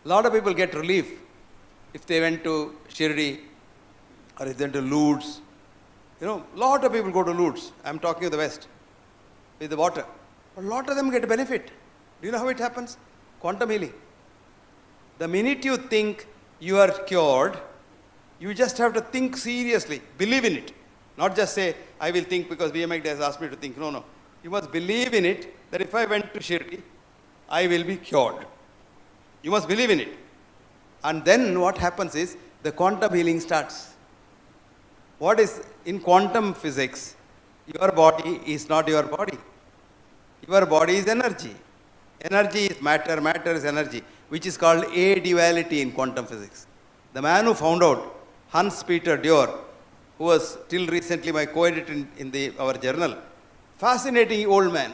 A lot of people get relief if they went to Shirdi or if they went to Lourdes. You know, a lot of people go to Lourdes. I'm talking of the West with the water. A lot of them get benefit. Do you know how it happens? Quantum healing. The minute you think you are cured, you just have to think seriously. Believe in it. Not just say, I will think because Hegde has asked me to think. No, no. You must believe in it that if I went to Shirdi, I will be cured. You must believe in it. And then what happens is, the quantum healing starts. What is in quantum physics? Your body is not your body. Your body is energy. Energy is matter, matter is energy, which is called a-duality in quantum physics. The man who found out, Hans-Peter Dürr, who was till recently my co-editor in our journal, fascinating old man.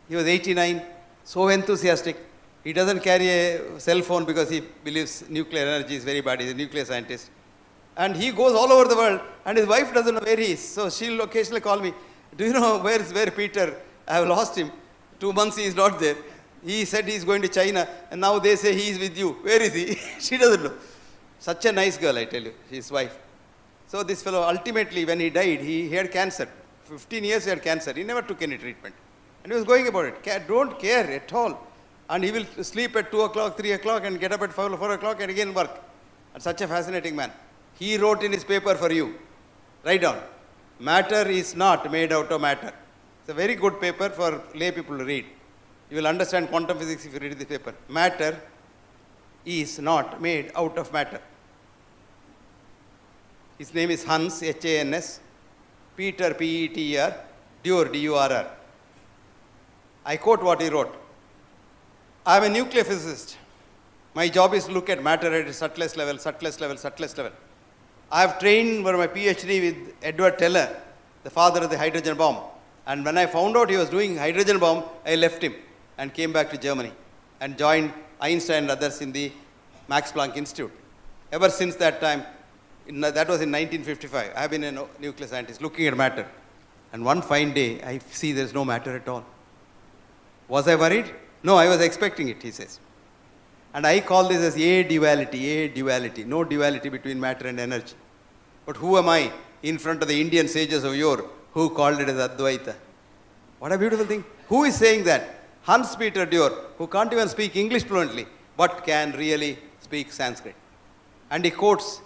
He was 89, so enthusiastic. He doesn't carry a cell phone because he believes nuclear energy is very bad. He's a nuclear scientist. And he goes all over the world, and his wife doesn't know where he is. So she'll occasionally call me, do you know where Peter? I have lost him. 2 months he is not there. He said he is going to China, and now they say he is with you. Where is he? She doesn't know. Such a nice girl, I tell you, his wife. So this fellow, ultimately, when he died, he had cancer. 15 years he had cancer. He never took any treatment. And he was going about it. Don't care at all. And he will sleep at 2 o'clock, 3 o'clock, and get up at 4 o'clock and again work. And such a fascinating man. He wrote in his paper for you. Write down. Matter is not made out of matter. It's a very good paper for lay people to read. You will understand quantum physics if you read this paper. Matter is not made out of matter. His name is Hans, H-A-N-S, Peter, P-E-T-E-R, Dürr, D-U-R-R. I quote what he wrote. I am a nuclear physicist. My job is to look at matter at its subtlest level, subtlest level, subtlest level. I have trained for my PhD with Edward Teller, the father of the hydrogen bomb. And when I found out he was doing hydrogen bomb, I left him and came back to Germany and joined Einstein and others in the Max Planck Institute. Ever since that time, that was in 1955, I have been a nuclear scientist looking at matter. And one fine day, I see there is no matter at all. Was I worried? No, I was expecting it, he says. And I call this as a-duality, no duality between matter and energy. But who am I in front of the Indian sages of yore who called it as Advaita? What a beautiful thing. Who is saying that? Hans-Peter Dürr, who can't even speak English fluently, but can really speak Sanskrit. And he quotes,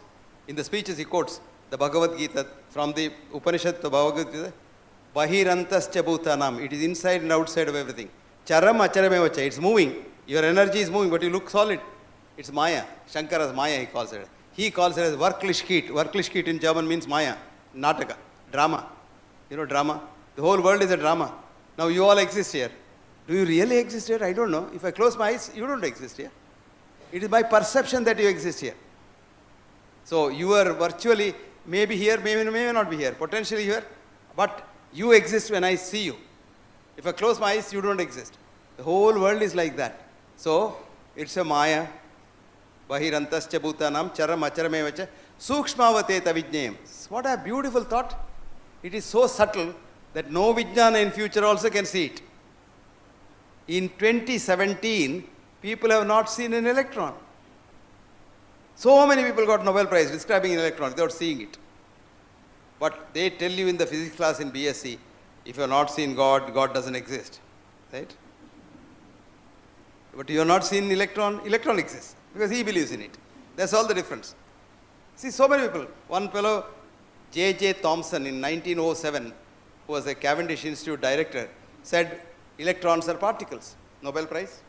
in the speeches he quotes, the Bhagavad Gita, from the Upanishad to Bhagavad Gita, Bahirantascha bhutanam. It is inside and outside of everything. Charam acharamevacha. It's moving. Your energy is moving, but you look solid. It's Maya. Shankara's Maya, he calls it. He calls it as Wirklichkeit. Wirklichkeit in German means Maya. Nataka. Drama. You know drama? The whole world is a drama. Now you all exist here. Do you really exist here? I don't know. If I close my eyes, you don't exist here. It is my perception that you exist here. So you are virtually maybe here, may not be here, potentially here, but you exist when I see you. If I close my eyes, you don't exist. The whole world is like that. So it's a Maya. Bahirantascha bhutanam charam acharamevacha sukshmavateta vijnayam. What a beautiful thought. It is so subtle that no vijnana in future also can see it. In 2017, people have not seen an electron. So many people got Nobel Prize describing an electron without seeing it. But they tell you in the physics class in BSc, if you have not seen God, God doesn't exist. Right? But you have not seen electron exists because he believes in it. That's all the difference. See, so many people. One fellow, J.J. Thomson, in 1907, who was a Cavendish Institute director, said electrons are particles. Nobel Prize.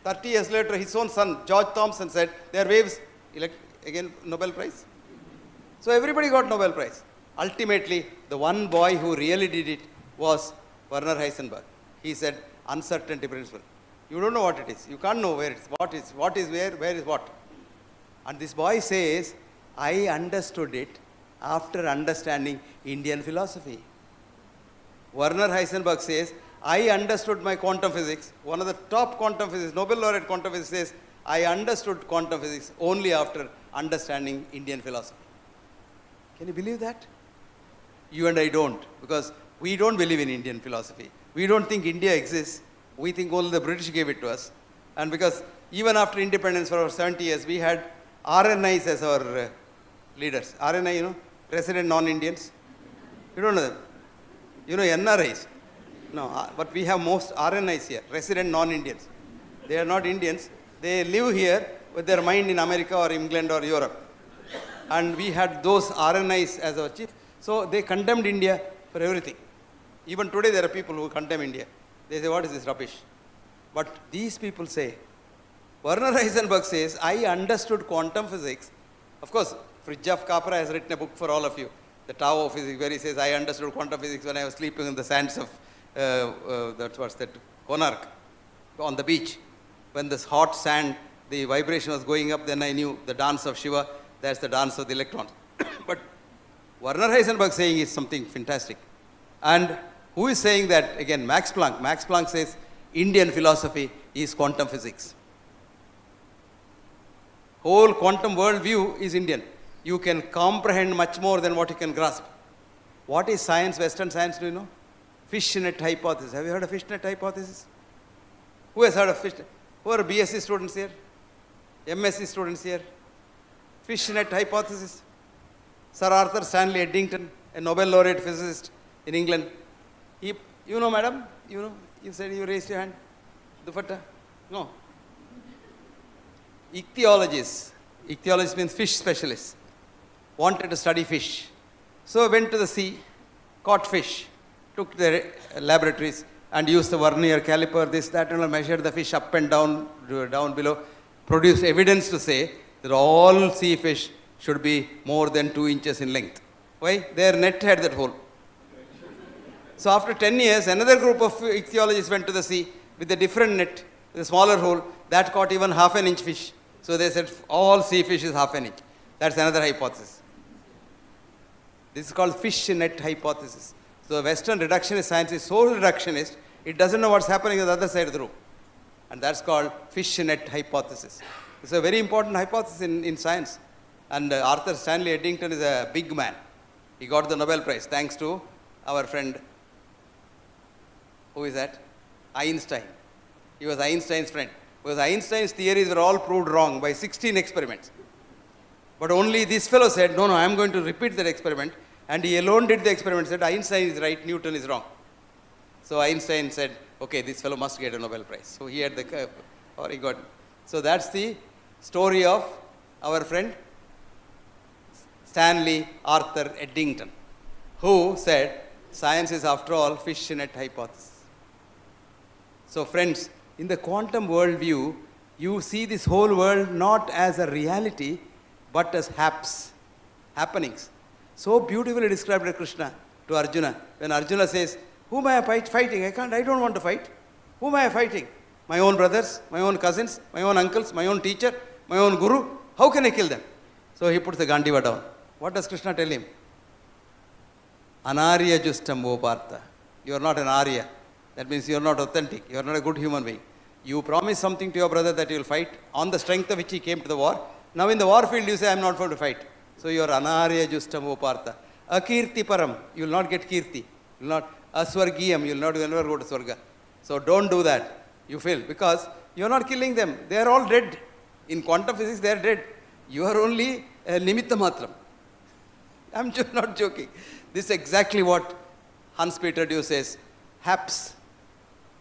30 years later, his own son, George Thomson, said they are waves. Again, Nobel Prize. So everybody got Nobel Prize. Ultimately, the one boy who really did it was Werner Heisenberg. He said, uncertainty principle. You don't know what it is. You can't know where it is. What is where is what. And this boy says, I understood it after understanding Indian philosophy. Werner Heisenberg says, I understood my quantum physics. One of the top quantum physicists, Nobel laureate quantum physicist says, I understood quantum physics only after understanding Indian philosophy. Can you believe that? You and I don't, because we don't believe in Indian philosophy. We don't think India exists. We think only the British gave it to us. And because even after independence for over 70 years, we had RNIs as our leaders. RNI, you know, resident non-Indians. You don't know them. You know NRIs. No, but we have most RNIs here, resident non-Indians. They are not Indians. They live here with their mind in America or England or Europe. And we had those RNIs as our chief. So they condemned India for everything. Even today there are people who condemn India. They say, what is this rubbish? But these people say, Werner Heisenberg says, I understood quantum physics. Of course, Fritjof Capra has written a book for all of you, The Tao of Physics, where he says, I understood quantum physics when I was sleeping in the sands of, Konark, on the beach. When this hot sand, the vibration was going up, then I knew the dance of Shiva, that's the dance of the electrons. But Werner Heisenberg saying is something fantastic. And who is saying that? Again, Max Planck. Max Planck says, Indian philosophy is quantum physics. Whole quantum worldview is Indian. You can comprehend much more than what you can grasp. What is science, Western science, do you know? Fishnet hypothesis. Have you heard of fishnet hypothesis? Who has heard of fishnet? Who are BSc students here? MSc students here? Fishnet hypothesis. Sir Arthur Stanley Eddington, a Nobel laureate physicist in England. You know, madam? You know? You said you raised your hand. Dufatta? No. Ichthyologists means fish specialists, wanted to study fish. So went to the sea, caught fish, took their laboratories and used the vernier caliper, this, that, and measured the fish up and down, down below, produced evidence to say that all sea fish should be more than 2 inches in length. Why? Their net had that hole. So after 10 years, another group of ichthyologists went to the sea with a different net, with a smaller hole, that caught even half an inch fish. So they said all sea fish is half an inch. That's another hypothesis. This is called fish net hypothesis. So Western reductionist science is so reductionist, it doesn't know what's happening on the other side of the room. And that's called fish net hypothesis. It's a very important hypothesis in science. And Arthur Stanley Eddington is a big man. He got the Nobel Prize thanks to our friend, who is that? Einstein. He was Einstein's friend. Because Einstein's theories were all proved wrong by 16 experiments. But only this fellow said, no, I am going to repeat that experiment. And he alone did the experiment, said Einstein is right, Newton is wrong. So Einstein said, okay, this fellow must get a Nobel Prize. So he had the curve, or he got. So that's the story of our friend Stanley Arthur Eddington, who said science is after all fish net hypothesis. So friends, in the quantum worldview, you see this whole world not as a reality, but as happenings. So beautifully described by Krishna to Arjuna. When Arjuna says, whom am I fighting? I don't want to fight. Whom am I fighting? My own brothers, my own cousins, my own uncles, my own teacher, my own guru. How can I kill them? So he puts the Gandiva down. What does Krishna tell him? Anarya justam o Partha. You are not an Arya. That means you are not authentic. You are not a good human being. You promise something to your brother that you will fight on the strength of which he came to the war. Now in the war field you say, I am not going to fight. So you are Anarya justam o Partha. Akirti param. You will not get kirti. You will not. Aswargiyam. You will never go to Swarga. So don't do that. You fail. Because you are not killing them. They are all dead. In quantum physics they are dead. You are only nimitta matram. I am not joking. This is exactly what Hans Peter Dew says. Haps.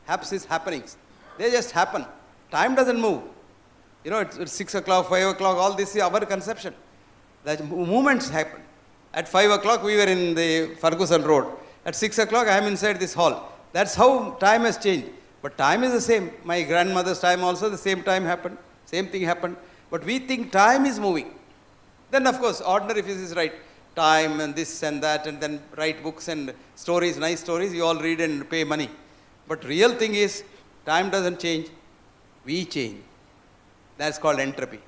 Haps is happenings. They just happen. Time doesn't move. You know, it's 6 o'clock, 5 o'clock, all this is our conception. The movements happen. At 5 o'clock, we were in the Ferguson Road. At 6 o'clock, I am inside this hall. That's how time has changed. But time is the same. My grandmother's time also, the same time happened. Same thing happened. But we think time is moving. Then, of course, ordinary physics is right. Time and this and that, and then write books and stories, nice stories, you all read and pay money. But real thing is, time doesn't change, we change. That's called entropy.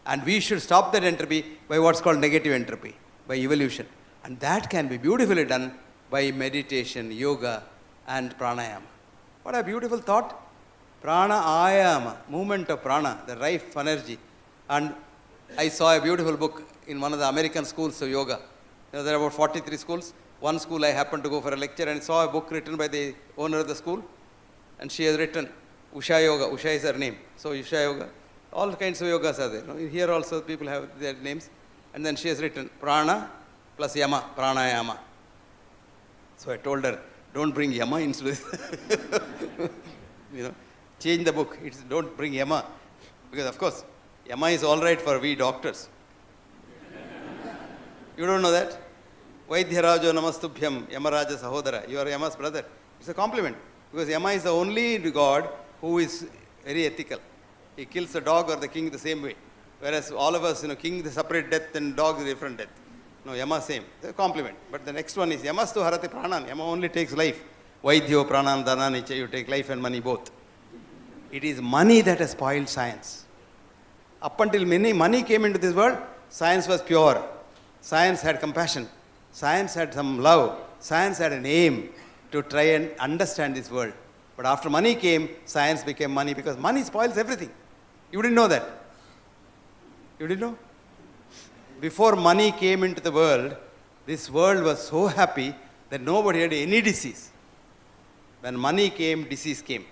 And we should stop that entropy by what's called negative entropy, by evolution. And that can be beautifully done by meditation, yoga, and pranayama. What a beautiful thought. Pranayama, movement of prana, the life energy. And I saw a beautiful book in one of the American schools of yoga. There are about 43 schools. One school I happened to go for a lecture and saw a book written by the owner of the school. And she has written Usha Yoga. Usha is her name. So Usha Yoga. All kinds of yogas are there. Here also people have their names. And then she has written prana plus yama, pranayama. So I told her, don't bring yama into this. Change the book. Don't bring yama. Because of course, yama is all right for we doctors. You don't know that? Vaidhyarajo namastubhyam, Yamaraja sahodara. You are Yama's brother. It's a compliment. Because Yama is the only god who is very ethical. He kills the dog or the king the same way. Whereas all of us, king the separate death and dog the different death. No, Yama same. It's a compliment. But the next one is Yamastu harati pranan. Yama only takes life. Vaidhyo pranan dhananicha. You take life and money both. It is money that has spoiled science. Up until money came into this world, science was pure. Science had compassion. Science had some love. Science had an aim to try and understand this world. But after money came, science became money because money spoils everything. You didn't know that. You didn't know? Before money came into the world, this world was so happy that nobody had any disease. When money came, disease came.